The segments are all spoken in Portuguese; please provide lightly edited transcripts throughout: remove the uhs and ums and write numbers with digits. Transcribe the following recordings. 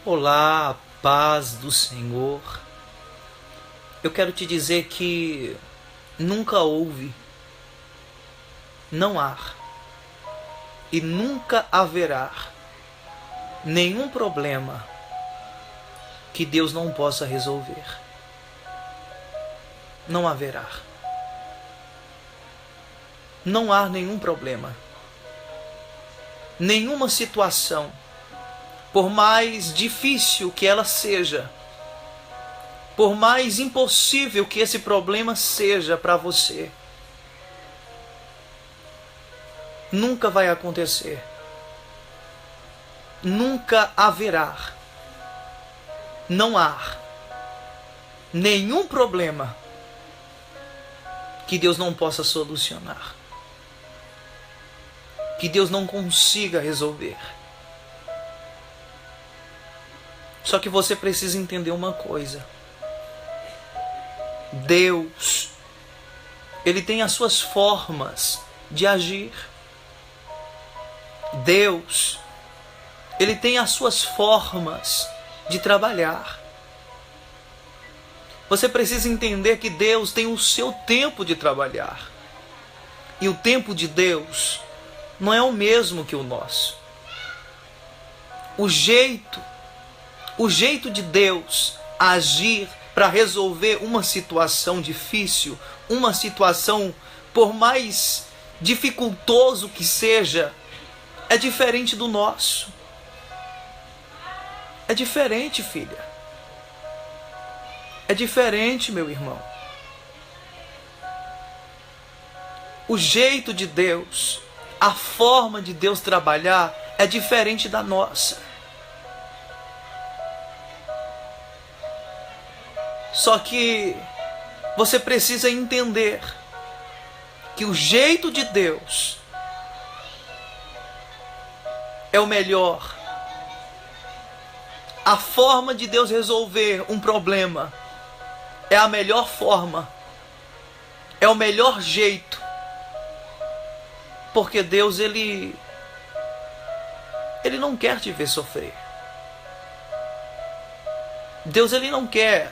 Olá, paz do Senhor. Eu quero te dizer que nunca houve, não há e nunca haverá nenhum problema que Deus não possa resolver. Não haverá. Não há nenhum problema, nenhuma situação, por mais difícil que ela seja, por mais impossível que esse problema seja para você, nunca vai acontecer. Nunca haverá. Não há nenhum problema que Deus não possa solucionar, que Deus não consiga resolver. Só que você precisa entender uma coisa. Deus, Ele tem as suas formas de agir. Deus, Ele tem as suas formas de trabalhar. Você precisa entender que Deus tem o seu tempo de trabalhar. E o tempo de Deus não é o mesmo que o nosso. O jeito de Deus agir para resolver uma situação difícil, uma situação por mais dificultoso que seja, é diferente do nosso. É diferente, filha. É diferente, meu irmão. O jeito de Deus, a forma de Deus trabalhar é diferente da nossa. Só que você precisa entender que o jeito de Deus é o melhor. A forma de Deus resolver um problema é a melhor forma. É o melhor jeito. Porque Deus, Ele não quer te ver sofrer. Deus, Ele não quer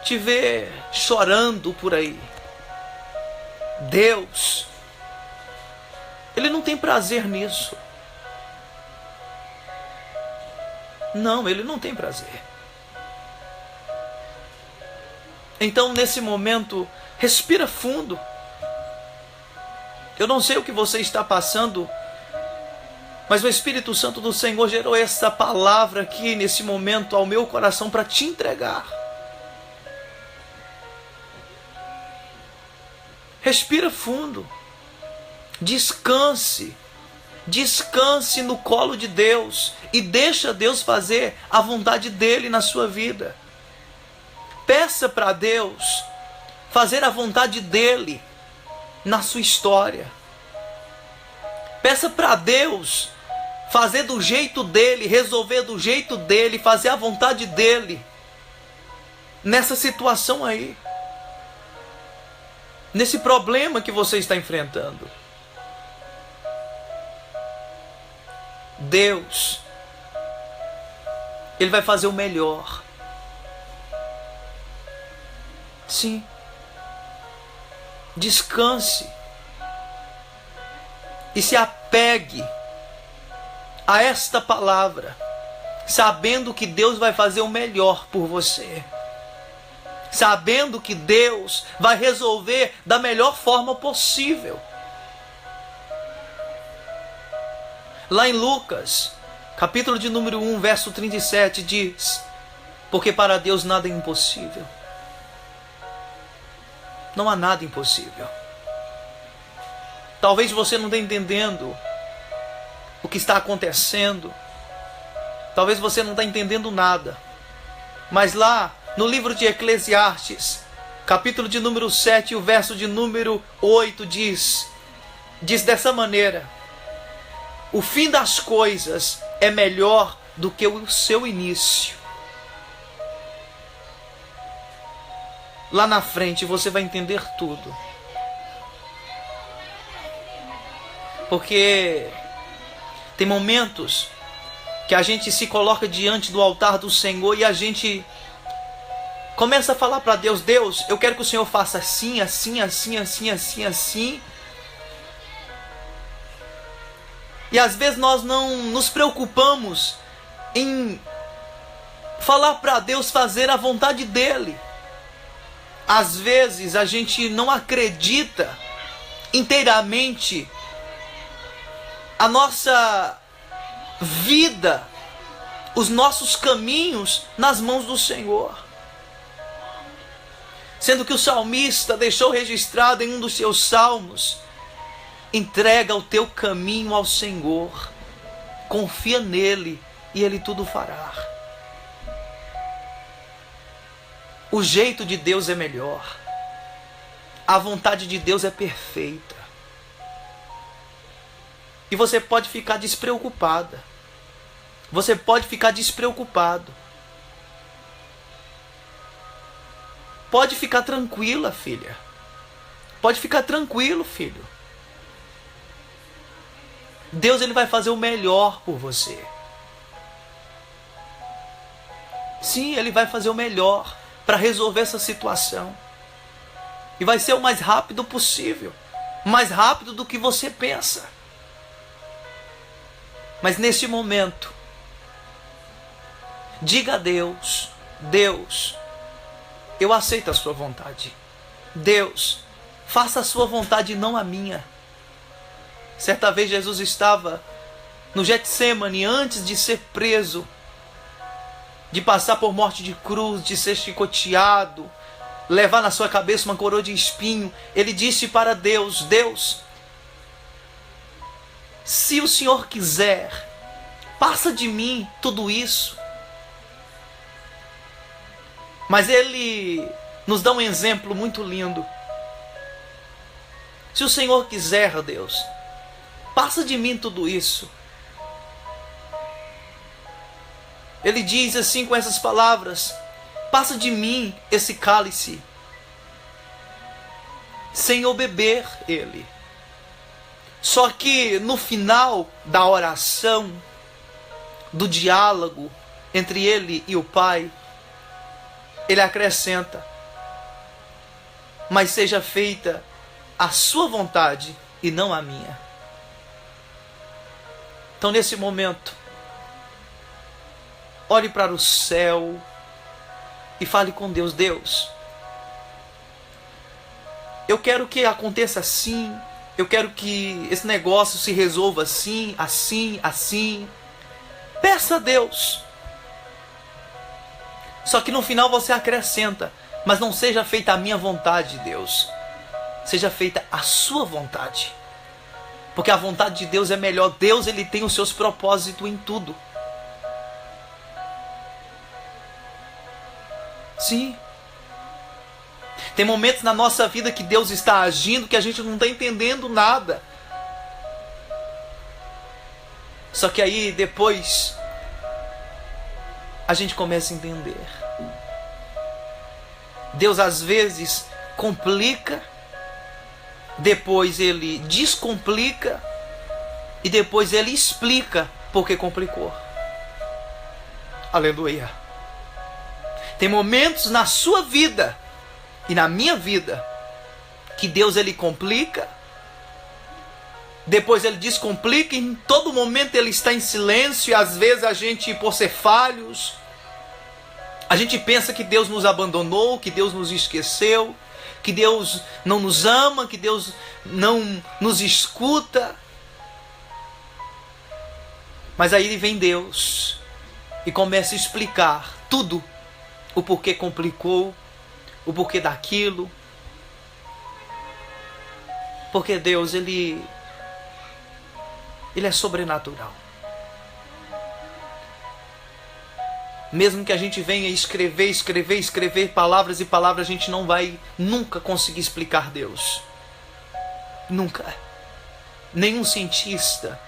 te ver chorando por aí. Deus, Ele não tem prazer nisso. Não, Ele não tem prazer. Então, nesse momento, respira fundo. Eu não sei o que você está passando, mas o Espírito Santo do Senhor gerou essa palavra aqui, nesse momento, ao meu coração para te entregar. Respira fundo. Descanse. Descanse no colo de Deus e deixa Deus fazer a vontade dele na sua vida. Peça para Deus fazer a vontade dele na sua história. Peça para Deus fazer do jeito dele, resolver do jeito dele, fazer a vontade dele nessa situação aí, nesse problema que você está enfrentando. Deus, Ele vai fazer o melhor. Sim. Descanse. E se apegue a esta palavra, sabendo que Deus vai fazer o melhor por você. Sabendo que Deus vai resolver da melhor forma possível. Lá em Lucas, capítulo de número 1, verso 37, diz: porque para Deus nada é impossível. Não há nada impossível. Talvez você não esteja entendendo o que está acontecendo. Talvez você não está entendendo nada. Mas lá no livro de Eclesiastes, capítulo de número 7, o verso de número 8 diz dessa maneira: o fim das coisas é melhor do que o seu início. Lá na frente você vai entender tudo. Porque tem momentos que a gente se coloca diante do altar do Senhor e a gente começa a falar para Deus: Deus, eu quero que o Senhor faça assim, assim, assim, assim, assim, assim. E às vezes nós não nos preocupamos em falar para Deus fazer a vontade dEle. Às vezes a gente não acredita inteiramente a nossa vida, os nossos caminhos nas mãos do Senhor. Sendo que o salmista deixou registrado em um dos seus salmos: entrega o teu caminho ao Senhor, confia nele e ele tudo fará. O jeito de Deus é melhor. A vontade de Deus é perfeita. E você pode ficar despreocupada. Você pode ficar despreocupado. Pode ficar tranquila, filha. Pode ficar tranquilo, filho. Deus, ele vai fazer o melhor por você. Sim, ele vai fazer o melhor para resolver essa situação. E vai ser o mais rápido possível. Mais rápido do que você pensa. Mas neste momento, diga a Deus: Deus, eu aceito a sua vontade. Deus, faça a sua vontade e não a minha. Certa vez Jesus estava no Getsêmani antes de ser preso, de passar por morte de cruz, de ser chicoteado, levar na sua cabeça uma coroa de espinho. Ele disse para Deus: Deus, se o Senhor quiser, passa de mim tudo isso. Mas ele nos dá um exemplo muito lindo. Se o Senhor quiser, Deus, passa de mim tudo isso. Ele diz assim com essas palavras: passa de mim esse cálice, sem eu beber ele. Só que no final da oração, do diálogo entre ele e o Pai, ele acrescenta: mas seja feita a sua vontade e não a minha. Então, nesse momento, olhe para o céu e fale com Deus: Deus, eu quero que aconteça assim, eu quero que esse negócio se resolva assim, assim, assim. Peça a Deus. Só que no final você acrescenta: mas não seja feita a minha vontade, Deus. Seja feita a sua vontade. Porque a vontade de Deus é melhor. Deus, ele tem os seus propósitos em tudo. Sim. Tem momentos na nossa vida que Deus está agindo que a gente não está entendendo nada. Só que aí depois a gente começa a entender. Deus às vezes complica, depois ele descomplica e depois ele explica porque complicou. Aleluia. Tem momentos na sua vida e na minha vida que Deus ele complica, depois ele descomplica, e em todo momento ele está em silêncio. E às vezes a gente, por ser falhos, a gente pensa que Deus nos abandonou, que Deus nos esqueceu, que Deus não nos ama, que Deus não nos escuta. Mas aí vem Deus e começa a explicar tudo, o porquê complicou, o porquê daquilo. Porque Deus, ele é sobrenatural. Mesmo que a gente venha escrever palavras e palavras, a gente não vai nunca conseguir explicar Deus. Nunca. Nenhum cientista.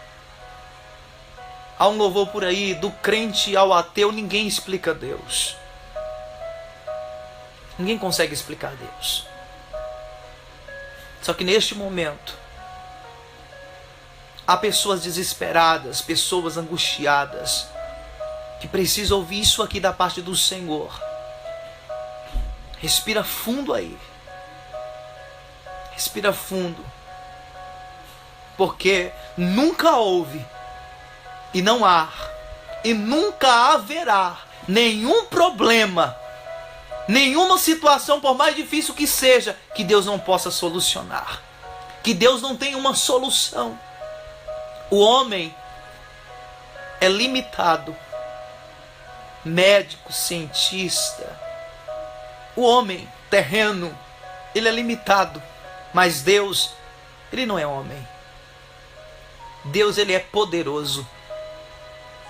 Há um louvor por aí, do crente ao ateu, ninguém explica Deus. Ninguém consegue explicar Deus. Só que neste momento, há pessoas desesperadas, pessoas angustiadas, que precisa ouvir isso aqui da parte do Senhor. Respira fundo aí. Respira fundo. Porque nunca houve e não há e nunca haverá nenhum problema, nenhuma situação, por mais difícil que seja, que Deus não possa solucionar. Que Deus não tenha uma solução. O homem é limitado. Médico, cientista, o homem terreno, ele é limitado. Mas Deus, ele não é homem. Deus, ele é poderoso.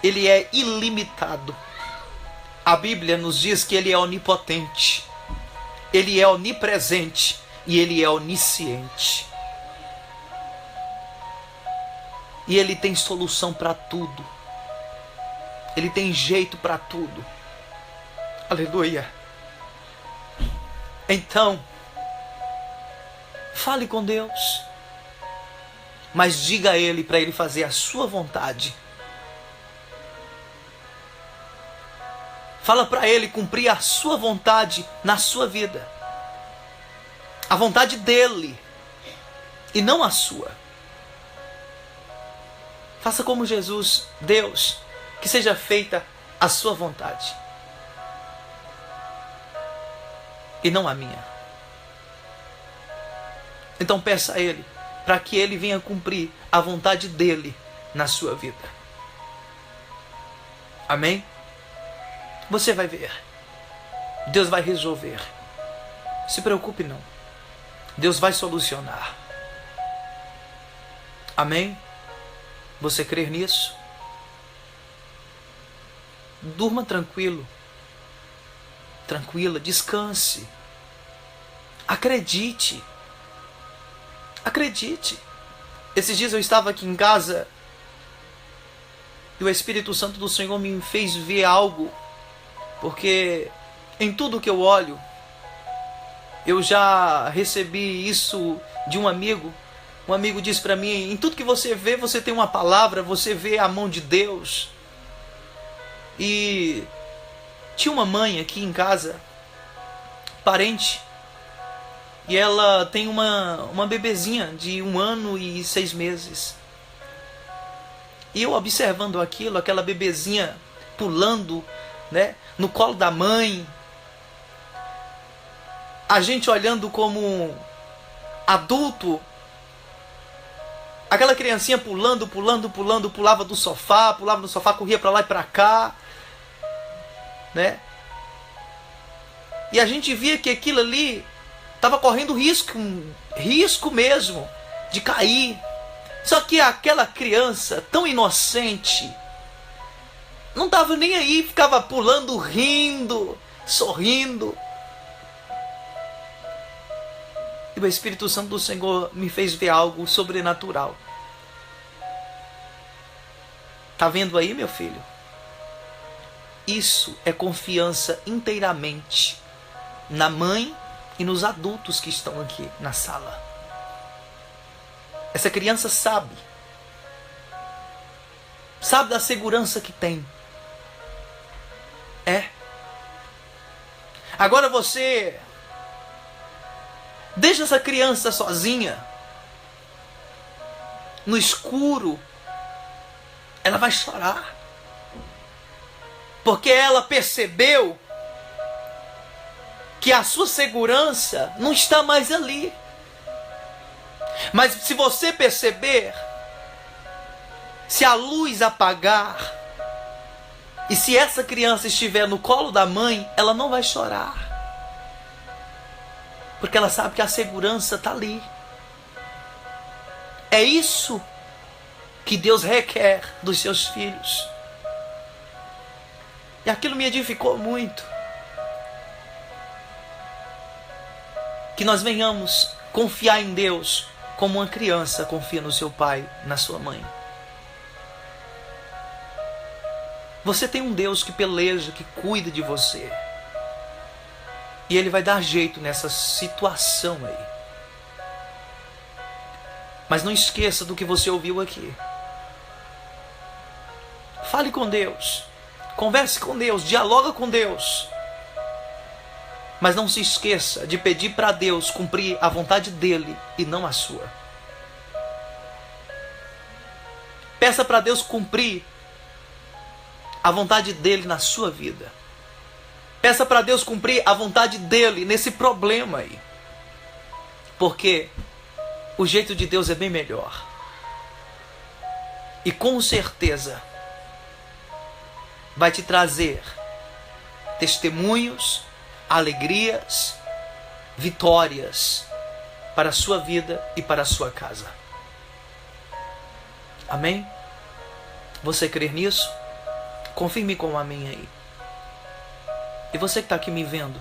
Ele é ilimitado. A Bíblia nos diz que ele é onipotente. Ele é onipresente e ele é onisciente. E ele tem solução para tudo. Ele tem jeito para tudo. Aleluia. Então, fale com Deus. Mas diga a Ele para Ele fazer a sua vontade. Fala para Ele cumprir a sua vontade na sua vida. A vontade dEle. E não a sua. Faça como Jesus. Deus, que seja feita a sua vontade. E não a minha. Então peça a Ele para que Ele venha cumprir a vontade dEle na sua vida. Amém? Você vai ver. Deus vai resolver. Se preocupe não. Deus vai solucionar. Amém? Você crer nisso? Durma tranquilo. Tranquila, descanse. Acredite. Acredite. Esses dias eu estava aqui em casa e o Espírito Santo do Senhor me fez ver algo, porque em tudo que eu olho, eu já recebi isso de um amigo. Um amigo disse para mim: em tudo que você vê, você tem uma palavra, você vê a mão de Deus. E tinha uma mãe aqui em casa, parente, e ela tem uma bebezinha de 1 ano e 6 meses. E eu observando aquilo, aquela bebezinha pulando, né, no colo da mãe, a gente olhando como adulto, aquela criancinha pulando, pulava do sofá, corria para lá e para cá, né? E a gente via que aquilo ali estava correndo risco mesmo de cair. Só que aquela criança tão inocente não estava nem aí, ficava pulando, rindo, sorrindo. E o Espírito Santo do Senhor me fez ver algo sobrenatural. Tá vendo aí, meu filho? Isso é confiança inteiramente na mãe e nos adultos que estão aqui na sala. Essa criança sabe da segurança que tem. Agora você deixa essa criança sozinha, no escuro, ela vai chorar. Porque ela percebeu que a sua segurança não está mais ali. Mas se você perceber, se a luz apagar, e se essa criança estiver no colo da mãe, ela não vai chorar. Porque ela sabe que a segurança está ali. É isso que Deus requer dos seus filhos. E aquilo me edificou muito. Que nós venhamos confiar em Deus como uma criança confia no seu pai, na sua mãe. Você tem um Deus que peleja, que cuida de você. E Ele vai dar jeito nessa situação aí. Mas não esqueça do que você ouviu aqui. Fale com Deus. Converse com Deus, dialoga com Deus. Mas não se esqueça de pedir para Deus cumprir a vontade dele e não a sua. Peça para Deus cumprir a vontade dele na sua vida. Peça para Deus cumprir a vontade dele nesse problema aí. Porque o jeito de Deus é bem melhor. E com certeza vai te trazer testemunhos, alegrias, vitórias para a sua vida e para a sua casa. Amém? Você crê nisso? Confirme com um amém aí. E você que está aqui me vendo,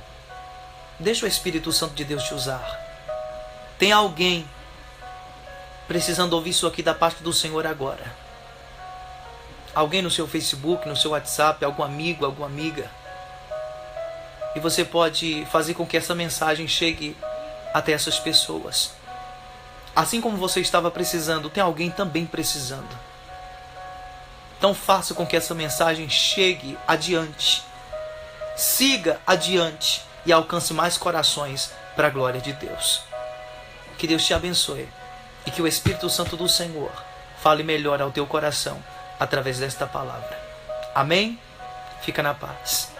deixa o Espírito Santo de Deus te usar. Tem alguém precisando ouvir isso aqui da parte do Senhor agora. Alguém no seu Facebook, no seu WhatsApp, algum amigo, alguma amiga. E você pode fazer com que essa mensagem chegue até essas pessoas. Assim como você estava precisando, tem alguém também precisando. Então faça com que essa mensagem chegue adiante. Siga adiante e alcance mais corações para a glória de Deus. Que Deus te abençoe e que o Espírito Santo do Senhor fale melhor ao teu coração através desta palavra. Amém? Fica na paz.